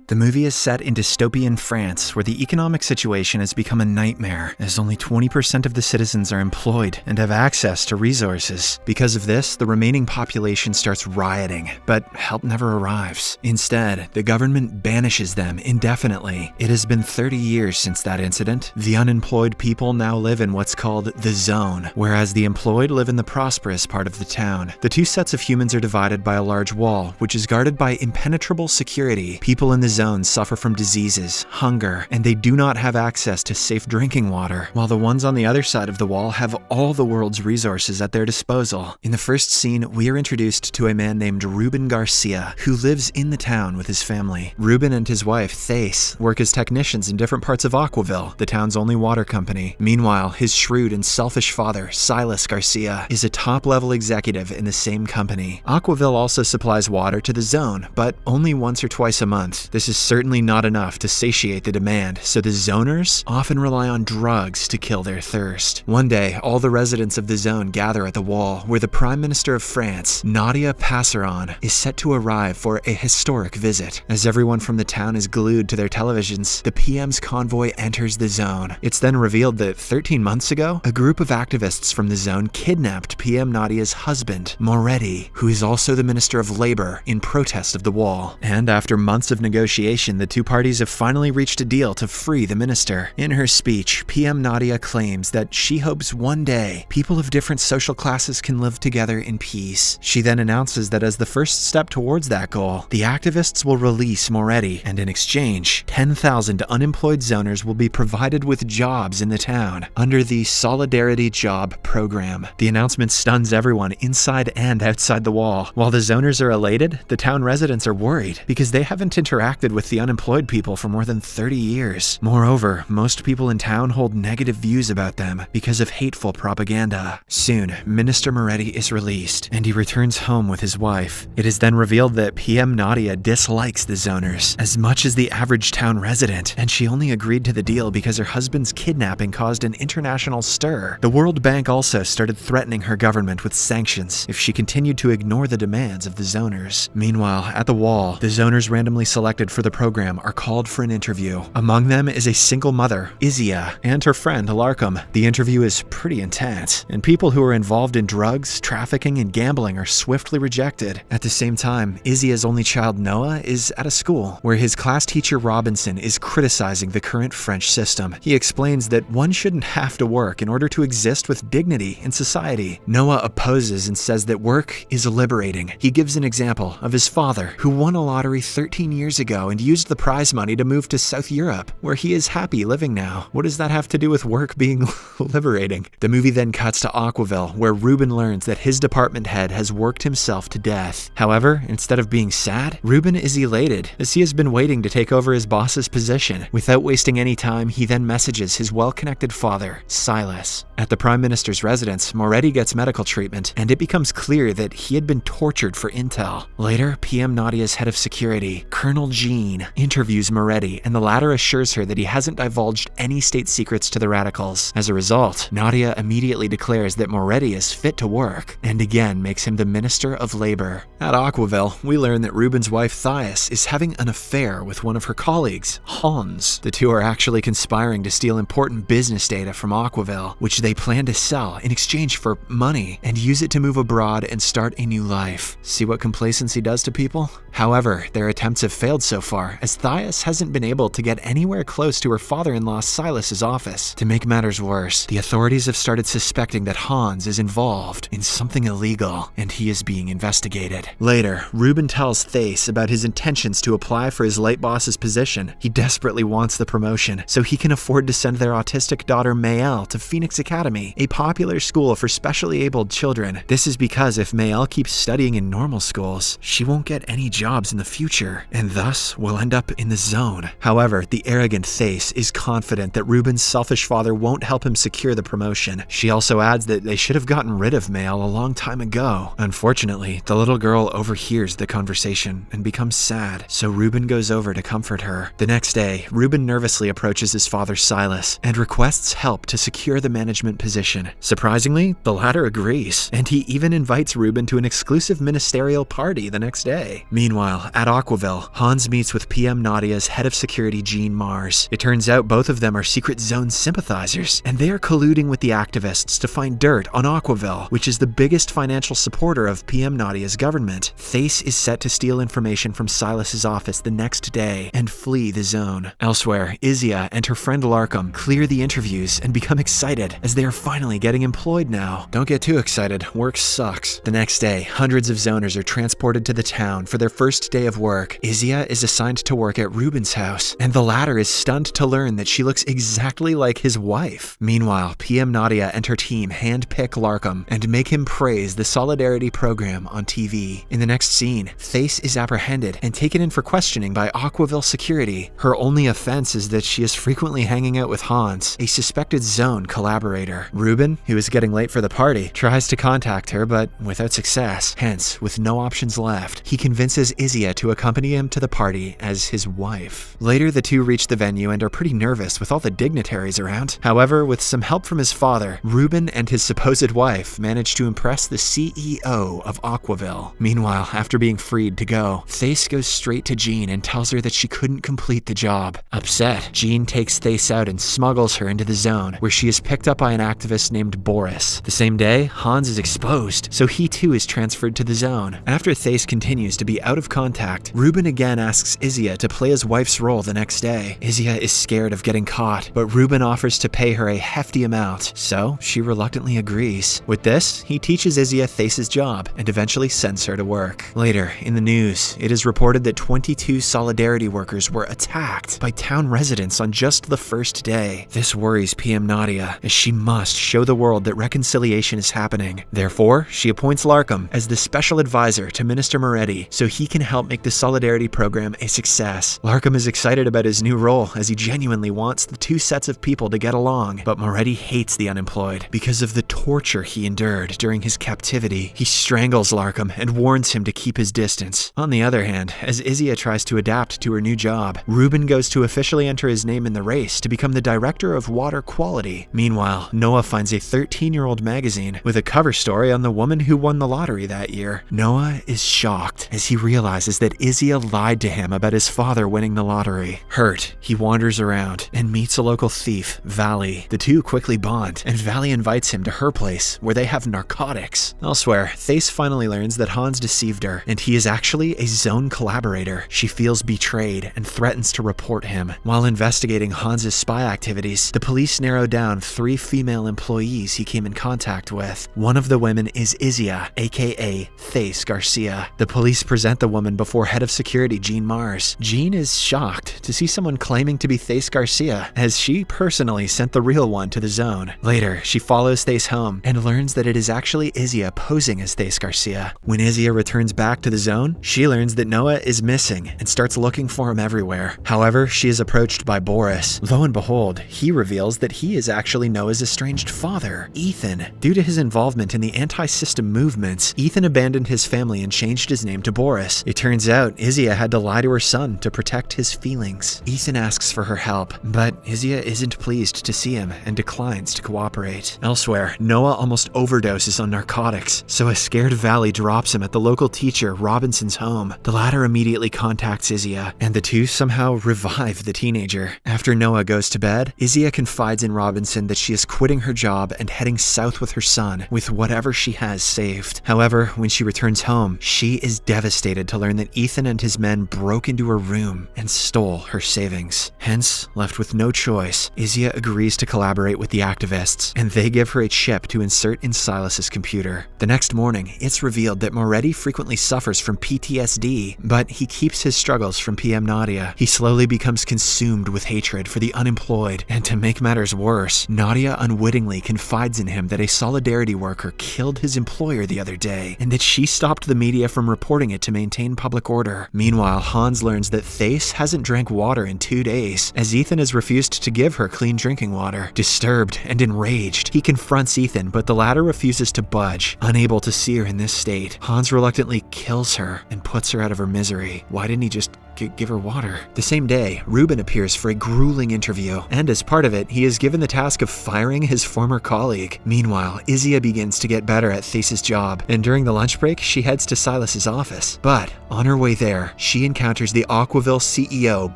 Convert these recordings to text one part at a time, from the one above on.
The movie is set in dystopian France, where the economic situation has become a nightmare, as only 20% of the citizens are employed and have access to resources. Because of this, the remaining population starts rioting, but help never arrives. Instead, the government banishes them indefinitely. It has been 30 years since that incident. The unemployed people now live in what's called the zone, whereas the employed live in the prosperous part of the town. The two sets of humans are divided by a large wall, which is guarded by impenetrable security. People in the zones suffer from diseases, hunger, and they do not have access to safe drinking water, while the ones on the other side of the wall have all the world's resources at their disposal. In the first scene, we are introduced to a man named Ruben Garcia, who lives in the town with his family. Ruben and his wife, Thais, work as technicians in different parts of Aquaville, the town's only water company. Meanwhile, his shrewd and selfish father, Silas Garcia, is a top-level executive in the same company. Aquaville also supplies water to the zone, but only once or twice a month. This is certainly not enough to satiate the demand, so the zoners often rely on drugs to kill their thirst. One day, all the residents of the zone gather at the wall, where the Prime Minister of France, Nadia Passeron, is set to arrive for a historic visit. As everyone from the town is glued to their televisions, the PM's convoy enters the zone. It's then revealed that 13 months ago, a group of activists from the zone kidnapped PM Nadia's husband, Moretti, who is also the Minister of Labor, in protest of the wall. And after months of negotiation, the two parties have finally reached a deal to free the minister. In her speech, PM Nadia claims that she hopes one day people of different social classes can live together in peace. She then announces that as the first step towards that goal, the activists will release Moretti, and in exchange, 10,000 unemployed zoners will be provided with jobs in the town under the Solidarity Job Program. The announcement stuns everyone inside and outside the wall. While the zoners are elated, the town residents are worried because they haven't interacted with the unemployed people for more than 30 years. Moreover, most people in town hold negative views about them because of hateful propaganda. Soon, Minister Moretti is released, and he returns home with his wife. It is then revealed that PM Nadia dislikes the zoners as much as the average town resident, and she only agreed to the deal because her husband's kidnapping caused an international stir. The World Bank also started threatening her government with sanctions if she continued to ignore the demands of the zoners. Meanwhile, at the wall, the zoners randomly selected for the program are called for an interview. Among them is a single mother, Izia, and her friend, Larkham. The interview is pretty intense, and people who are involved in drugs, trafficking, and gambling are swiftly rejected. At the same time, Izia's only child, Noah, is at a school where his class teacher, Robinson, is criticizing the current French system. He explains that one shouldn't have to work in order to exist with dignity in society. Noah opposes and says that work is liberating. He gives an example of his father, who won a lottery 13 years ago and used the prize money to move to South Europe, where he is happy living now. What does that have to do with work being liberating? The movie then cuts to Aquaville, where Ruben learns that his department head has worked himself to death. However, instead of being sad, Ruben is elated, as he has been waiting to take over his boss's position. Without wasting any time, he then messages his well-connected father, Silas. At the Prime Minister's residence, Moretti gets medical treatment, and it becomes clear that he had been tortured for intel. Later, PM Nadia's head of security, Colonel Jean, interviews Moretti, and the latter assures her that he hasn't divulged any state secrets to the radicals. As a result, Nadia immediately declares that Moretti is fit to work, and again makes him the Minister of Labor. At Aquaville, we learn that Ruben's wife Thais is having an affair with one of her colleagues, Hans. The two are actually conspiring to steal important business data from Aquaville, which they plan to sell in exchange for money, and use it to move abroad and start a new life. See what complacency does to people? However, their attempts have failed so far, as Thais hasn't been able to get anywhere close to her father-in-law Silas's office. To make matters worse, the authorities have started suspecting that Hans is involved in something illegal, and he is being investigated. Later, Ruben tells Thais about his intentions to apply for his late boss's position. He desperately wants the promotion, so he can afford to send their autistic daughter Maëlle to Phoenix Academy, a popular school for specially abled children. This is because if Maëlle keeps studying in normal schools, she won't get any jobs in the future, and thus will end up in the zone. However, the arrogant Thais is confident that Ruben's selfish father won't help him secure the promotion. She also adds that they should have gotten rid of Maëlle a long time ago. Unfortunately, the little girl overhears the conversation and becomes sad, so Ruben goes over to comfort her. The next day, Ruben nervously approaches his father Silas and requests help to secure the management position. Surprisingly, the latter agrees, and he even invites Ruben to an exclusive ministerial party the next day. Meanwhile, Meanwhile, at Aquaville, Hans meets with PM Nadia's head of security, Jean Mars. It turns out both of them are Secret Zone sympathizers, and they are colluding with the activists to find dirt on Aquaville, which is the biggest financial supporter of PM Nadia's government. Thace is set to steal information from Silas's office the next day and flee the zone. Elsewhere, Izia and her friend Larkham clear the interviews and become excited as they are finally getting employed now. Don't get too excited, work sucks. The next day, hundreds of zoners are transported to the town for their first day of work. Izia is assigned to work at Ruben's house, and the latter is stunned to learn that she looks exactly like his wife. Meanwhile, PM Nadia and her team handpick Larkham and make him praise the Solidarity program on TV. In the next scene, Thace is apprehended and taken in for questioning by Aquaville security. Her only offense is that she is frequently hanging out with Hans, a suspected zone collaborator. Ruben, who is getting late for the party, tries to contact her but without success. Hence, with no options left, he convinces Izia to accompany him to the party as his wife. Later, the two reach the venue and are pretty nervous with all the dignitaries around. However, with some help from his father, Ruben and his supposed wife manage to impress the CEO of Aquaville. Meanwhile, after being freed to go, Thace goes straight to Jean and tells her that she couldn't complete the job. Upset, Jean takes Thace out and smuggles her into the zone, where she is picked up by an activist named Boris. The same day, Hans is exposed, so he too is transferred to the zone. After Thace continues to be out of contact, Ruben again asks Izia to play his wife's role the next day. Izia is scared of getting caught, but Ruben offers to pay her a hefty amount, so she reluctantly agrees. With this, he teaches Izia Thace's job and eventually sends her to work. Later, in the news, it is reported that 22 Solidarity workers were attacked by town residents on just the first day. This worries PM Nadia, as she must show the world that reconciliation is happening. Therefore, she appoints Larkham as the special advisor to Minister Moretti so he can help make the Solidarity program a success. Larkham is excited about his new role as he genuinely wants the two sets of people to get along, but Moretti hates the unemployed because of the torture he endured during his captivity. He strangles Larkham and warns him to keep his distance. On the other hand, as Izia tries to adapt to her new job, Ruben goes to officially enter his name in the race to become the director of water quality. Meanwhile, Noah finds a 13-year-old magazine with a cover story on the woman who won the lottery that year. Noah is shocked as he realizes that Izia lied to him about his father winning the lottery. Hurt, he wanders around and meets a local thief, Valley. The two quickly bond, and Valley invites him to her place where they have narcotics. Elsewhere, Thace finally learns that Hans deceived her, and he is actually a zone collaborator. She feels betrayed and threatens to report him. While investigating Hans's spy activities, the police narrow down 3 female employees he came in contact with. One of the women is Izia, aka Thace Garcia. The police present the woman before head of security Jean Mars. Jean is shocked to see someone claiming to be Thace Garcia, as she personally sent the real one to the zone. Later, she follows Thace home and learns that it is actually Izia posing as Thace Garcia. When Izia returns back to the zone, she learns that Noah is missing and starts looking for him everywhere. However, she is approached by Boris. Lo and behold, he reveals that he is actually Noah's estranged father, Ethan. Due to his involvement in the anti-system movements, Ethan abandoned his family and changed his name to Boris. It turns out Izia had to lie to her son to protect his feelings. Ethan asks for her help, but Izia isn't pleased to see him and declines to cooperate. Elsewhere, Noah almost overdoses on narcotics, so a scared Valley drops him at the local teacher Robinson's home. The latter immediately contacts Izia, and the two somehow revive the teenager. After Noah goes to bed, Izia confides in Robinson that she is quitting her job and heading south with her son, with whatever she has saved. However, when she returns home, she is devastated to learn that Ethan and his men broke into her room and stole her savings. Hence, left with no choice, Izia agrees to collaborate with the activists, and they give her a chip to insert in Silas's computer. The next morning, it's revealed that Moretti frequently suffers from PTSD, but he keeps his struggles from PM Nadia. He slowly becomes consumed with hatred for the unemployed, and to make matters worse, Nadia unwittingly confides in him that a Solidarity worker killed his employer the other day, and that she stopped the media from reporting it to maintain public order. Meanwhile, Hans learns that Thace hasn't drank water in 2 days, as Ethan has refused to give her clean drinking water. Disturbed and enraged, he confronts Ethan, but the latter refuses to budge. Unable to see her in this state, Hans reluctantly kills her and puts her out of her misery. Why didn't he just give her water. The same day, Ruben appears for a grueling interview, and as part of it, he is given the task of firing his former colleague. Meanwhile, Izia begins to get better at Thesa's job, and during the lunch break, she heads to Silas's office. But on her way there, she encounters the Aquaville CEO,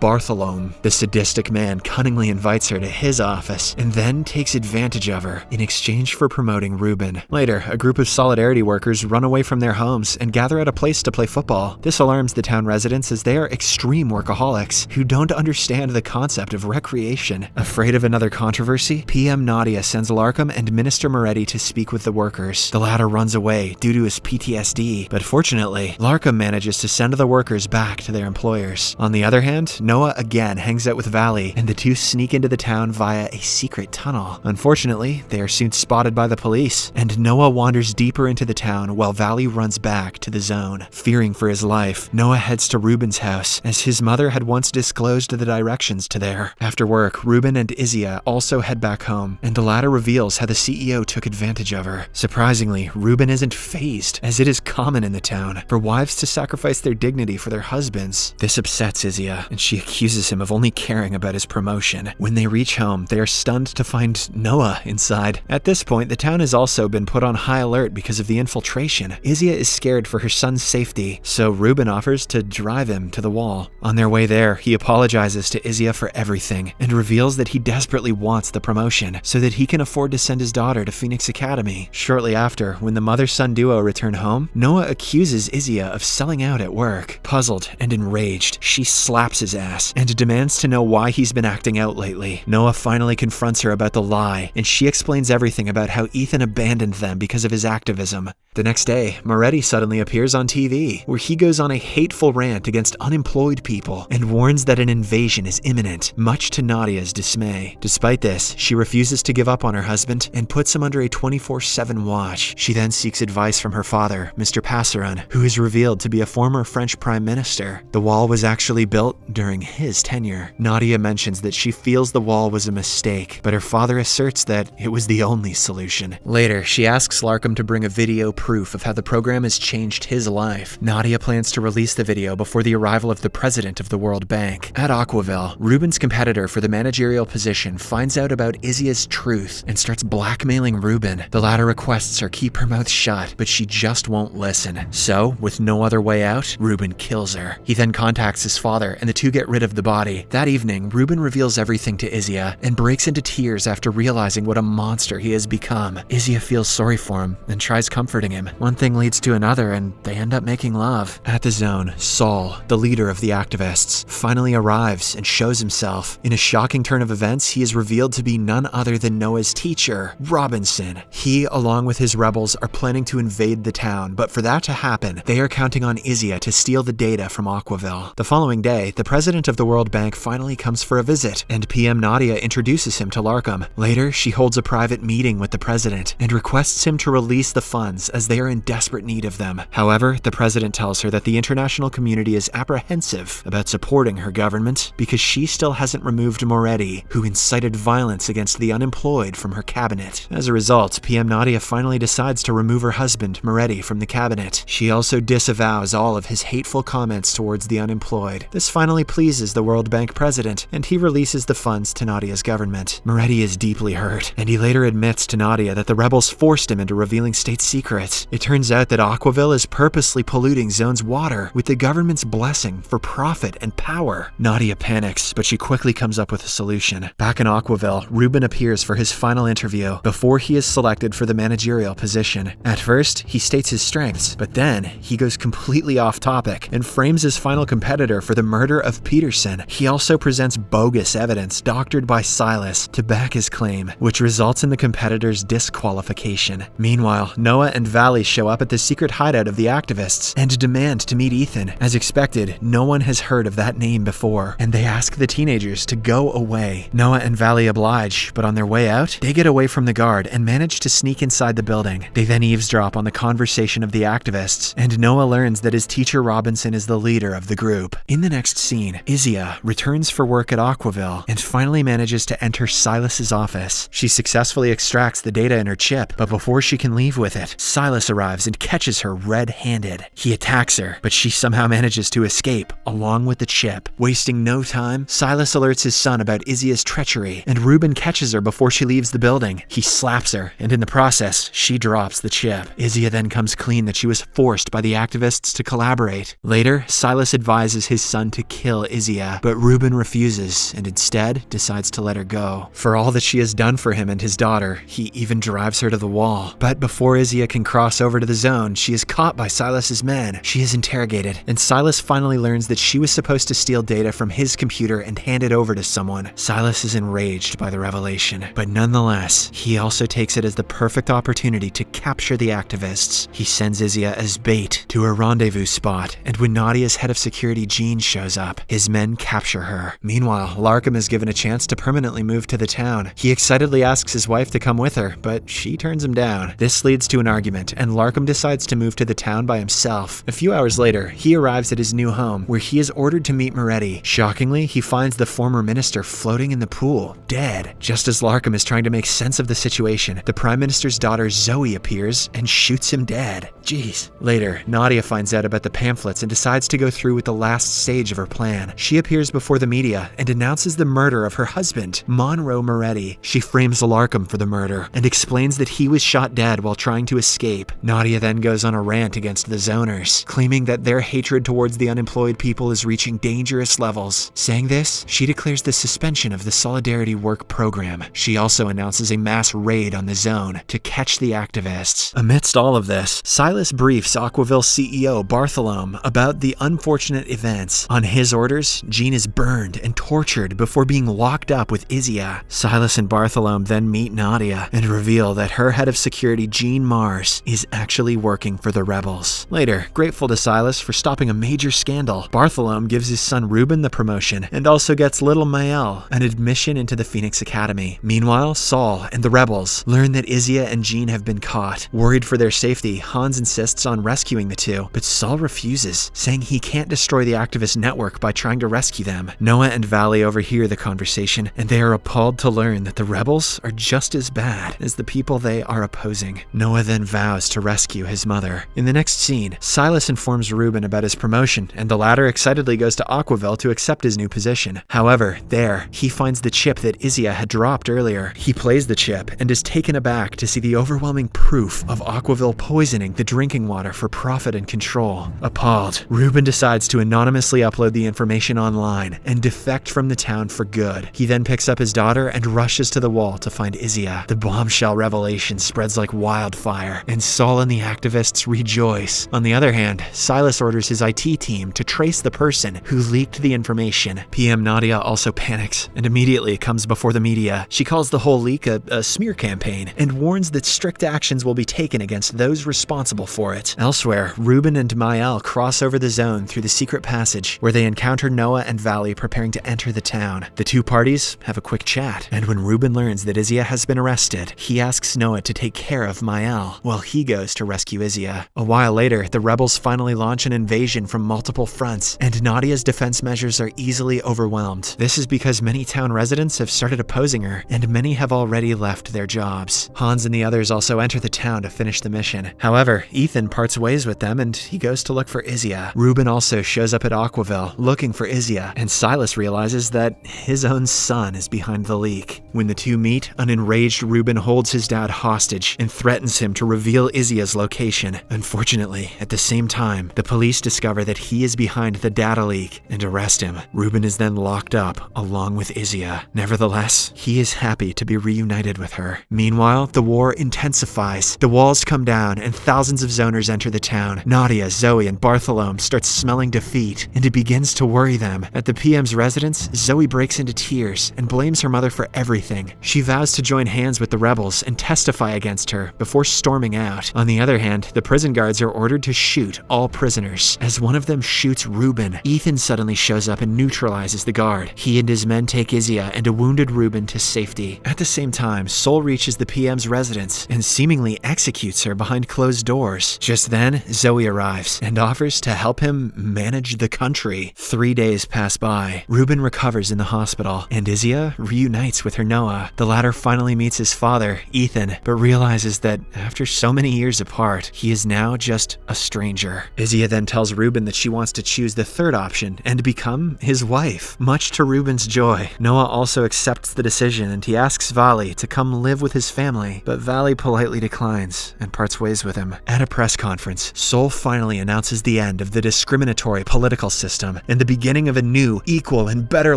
Bartholome. The sadistic man cunningly invites her to his office, and then takes advantage of her in exchange for promoting Ruben. Later, a group of Solidarity workers run away from their homes and gather at a place to play football. This alarms the town residents as they are extreme workaholics who don't understand the concept of recreation. Afraid of another controversy, PM Nadia sends Larkham and Minister Moretti to speak with the workers. The latter runs away due to his PTSD, but fortunately, Larkham manages to send the workers back to their employers. On the other hand, Noah again hangs out with Valley, and the two sneak into the town via a secret tunnel. Unfortunately, they are soon spotted by the police, and Noah wanders deeper into the town while Valley runs back to the zone. Fearing for his life, Noah heads to Ruben's house, as his mother had once disclosed the directions to there. After work, Ruben and Izia also head back home, and the latter reveals how the CEO took advantage of her. Surprisingly, Ruben isn't fazed, as it is common in the town for wives to sacrifice their dignity for their husbands. This upsets Izia, and she accuses him of only caring about his promotion. When they reach home, they are stunned to find Noah inside. At this point, the town has also been put on high alert because of the infiltration. Izia is scared for her son's safety, so Ruben offers to drive him to the wall. On their way there, he apologizes to Izia for everything and reveals that he desperately wants the promotion so that he can afford to send his daughter to Phoenix Academy. Shortly after, when the mother-son duo return home, Noah accuses Izia of selling out at work. Puzzled and enraged, she slaps his ass and demands to know why he's been acting out lately. Noah finally confronts her about the lie, and she explains everything about how Ethan abandoned them because of his activism. The next day, Moretti suddenly appears on TV, where he goes on a hateful rant against unemployed people and warns that an invasion is imminent, much to Nadia's dismay. Despite this, she refuses to give up on her husband and puts him under a 24/7 watch. She then seeks advice from her father, Mr. Passeron, who is revealed to be a former French prime minister. The wall was actually built during his tenure. Nadia mentions that she feels the wall was a mistake, but her father asserts that it was the only solution. Later, she asks Larkham to bring a video proof of how the program has changed his life. Nadia plans to release the video before the arrival of the president of the World Bank. At Aquaville, Ruben's competitor for the managerial position finds out about Izia's truth and starts blackmailing Ruben. The latter requests her keep her mouth shut, but she just won't listen. So, with no other way out, Ruben kills her. He then contacts his father, and the two get rid of the body. That evening, Ruben reveals everything to Izia and breaks into tears after realizing what a monster he has become. Izia feels sorry for him and tries comforting him. One thing leads to another, and they end up making love. At the zone, Saul, the leader of the activists, finally arrives and shows himself. In a shocking turn of events, he is revealed to be none other than Noah's teacher, Robinson. He, along with his rebels, are planning to invade the town, but for that to happen, they are counting on Izia to steal the data from Aquaville. The following day, the president of the World Bank finally comes for a visit, and PM Nadia introduces him to Larkham. Later, she holds a private meeting with the president and requests him to release the funds as they are in desperate need of them. However, the president tells her that the international community is apprehensive about supporting her government because she still hasn't removed Moretti, who incited violence against the unemployed, from her cabinet. As a result, PM Nadia finally decides to remove her husband, Moretti, from the cabinet. She also disavows all of his hateful comments towards the unemployed. This finally pleases the World Bank president, and he releases the funds to Nadia's government. Moretti is deeply hurt, and he later admits to Nadia that the rebels forced him into revealing state secrets. It turns out that Aquaville is purposely polluting Zone's water with the government's blessing for profit and power. Nadia panics, but she quickly comes up with a solution. Back in Aquaville, Ruben appears for his final interview before he is selected for the managerial position. At first, he states his strengths, but then he goes completely off topic and frames his final competitor for the murder of Peterson. He also presents bogus evidence doctored by Silas to back his claim, which results in the competitor's disqualification. Meanwhile, Noah and Valley show up at the secret hideout of the activists and demand to meet Ethan. As expected, no one has heard of that name before, and they ask the teenagers to go away. Noah and Valley oblige, but on their way out, they get away from the guard and manage to sneak inside the building. They then eavesdrop on the conversation of the activists, and Noah learns that his teacher Robinson is the leader of the group. In the next scene, Izia returns for work at Aquaville and finally manages to enter Silas's office. She successfully extracts the data in her chip, but before she can leave with it, Silas arrives and catches her red-handed. He attacks her, but she somehow manages to escape. along with the chip. Wasting no time, Silas alerts his son about Izzy's treachery, and Ruben catches her before she leaves the building. He slaps her, and in the process, she drops the chip. Izzy then comes clean that she was forced by the activists to collaborate. Later, Silas advises his son to kill Izzy, but Ruben refuses and instead decides to let her go. For all that she has done for him and his daughter, he even drives her to the wall. But before Izzy can cross over to the zone, she is caught by Silas's men. She is interrogated, and Silas finally learns that she was supposed to steal data from his computer and hand it over to someone. Silas is enraged by the revelation, but nonetheless, he also takes it as the perfect opportunity to capture the activists. He sends Izzy as bait to a rendezvous spot, and when Nadia's head of security Jean shows up, his men capture her. Meanwhile, Larkham is given a chance to permanently move to the town. He excitedly asks his wife to come with her, but she turns him down. This leads to an argument, and Larkham decides to move to the town by himself. A few hours later, he arrives at his new home, where he is ordered to meet Moretti. Shockingly, he finds the former minister floating in the pool, dead. Just as Larkham is trying to make sense of the situation, the Prime Minister's daughter Zoe appears and shoots him dead. Jeez. Later, Nadia finds out about the pamphlets and decides to go through with the last stage of her plan. She appears before the media and announces the murder of her husband, Monroe Moretti. She frames Larkham for the murder and explains that he was shot dead while trying to escape. Nadia then goes on a rant against the zoners, claiming that their hatred towards the unemployed people is reaching dangerous levels. Saying this, she declares the suspension of the Solidarity Work program. She also announces a mass raid on the zone to catch the activists. Amidst all of this, Silas briefs Aquaville CEO Bartholomew about the unfortunate events. On his orders, Jean is burned and tortured before being locked up with Izzy. Silas and Bartholomew then meet Nadia and reveal that her head of security, Jean Mars, is actually working for the rebels. Later, grateful to Silas for stopping a major scandal, Bartholomew gives his son Ruben the promotion and also gets little Maël an admission into the Phoenix Academy. Meanwhile, Saul and the rebels learn that Izzy and Jean have been caught. Worried for their safety, Hans insists on rescuing the two, but Saul refuses, saying he can't destroy the activist network by trying to rescue them. Noah and Valley overhear the conversation, and they are appalled to learn that the rebels are just as bad as the people they are opposing. Noah then vows to rescue his mother. In the next scene, Silas informs Ruben about his promotion, and the latter excitedly goes to Aquaville to accept his new position. However, there, he finds the chip that Izzy had dropped earlier. He plays the chip and is taken aback to see the overwhelming proof of Aquaville poisoning the drinking water for profit and control. Appalled, Ruben decides to anonymously upload the information online and defect from the town for good. He then picks up his daughter and rushes to the wall to find Izzy. The bombshell revelation spreads like wildfire, and Saul and the activists rejoice. On the other hand, Silas orders his IT team to trace the person who leaked the information. PM Nadia also panics and immediately comes before the media. She calls the whole leak a smear campaign and warns that strict actions will be taken against those responsible for it. Elsewhere, Ruben and Maël cross over the zone through the secret passage, where they encounter Noah and Valley preparing to enter the town. The two parties have a quick chat, and when Ruben learns that Izzy has been arrested, he asks Noah to take care of Maël while he goes to rescue Izzy. A while later, the rebels finally launch an invasion from multiple fronts, and Nadia's defense measures are easily overwhelmed. This is because many town residents have started opposing her, and many have already left their jobs. Hans and the others also enter the town to finish the mission. However, Ethan parts ways with them, and he goes to look for Izzy. Ruben also shows up at Aquaville looking for Izzy, and Silas realizes that his own son is behind the leak. When the two meet, an enraged Ruben holds his dad hostage and threatens him to reveal Izzy's location. Unfortunately, at the same time, the police discover that he is behind the data leak and arrest him. Ruben is then locked up along with Izzy. Nevertheless, he is happy to be reunited with her. Meanwhile, the war intensifies. The walls come down and thousands of zoners enter the town. Nadia, Zoe, and Bartholomew start smelling defeat, and it begins to worry them. At the PM's residence, Zoe breaks into tears and blames her mother for everything. She vows to join hands with the rebels and testify against her before storming out. On the other hand, the prison guards are ordered to shoot all prisoners. As one of them shoots Ruben, Ethan suddenly shows up and neutralizes the guard. He and his men take Izzy and a wounded Ruben to safety. At the same time, Sol reaches the PM's residence and seemingly executes her behind closed doors. Just then, Zoe arrives and offers to help him manage the country. 3 days pass by. Ruben recovers in the hospital, and Izzy reunites with her Noah. The latter finally meets his father, Ethan, but realizes that after so many years apart, he is now just a stranger. Izzy then tells Ruben that she wants to choose the third option and become his wife. Much to Ruben's joy, Noah also accepts the decision and he asks Vali to come live with his family, but Vali politely declines and parts ways with him. At a press conference, Sol finally announces the end of the discriminatory political system and the beginning of a new, equal, and better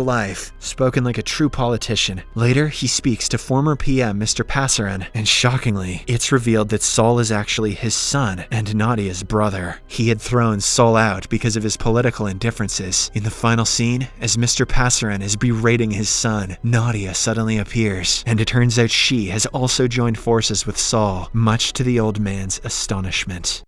life, spoken like a true politician. Later, he speaks to former PM Mr. Passaran, and shockingly, it's revealed that Sol is actually his son and Nadia's brother. He had thrown Sol out because of his political indifferences. In the final scene, as Mr. Passaran is berating his son, Nadia suddenly appears, and it turns out she has also joined forces with Sol, much to the old man's astonishment.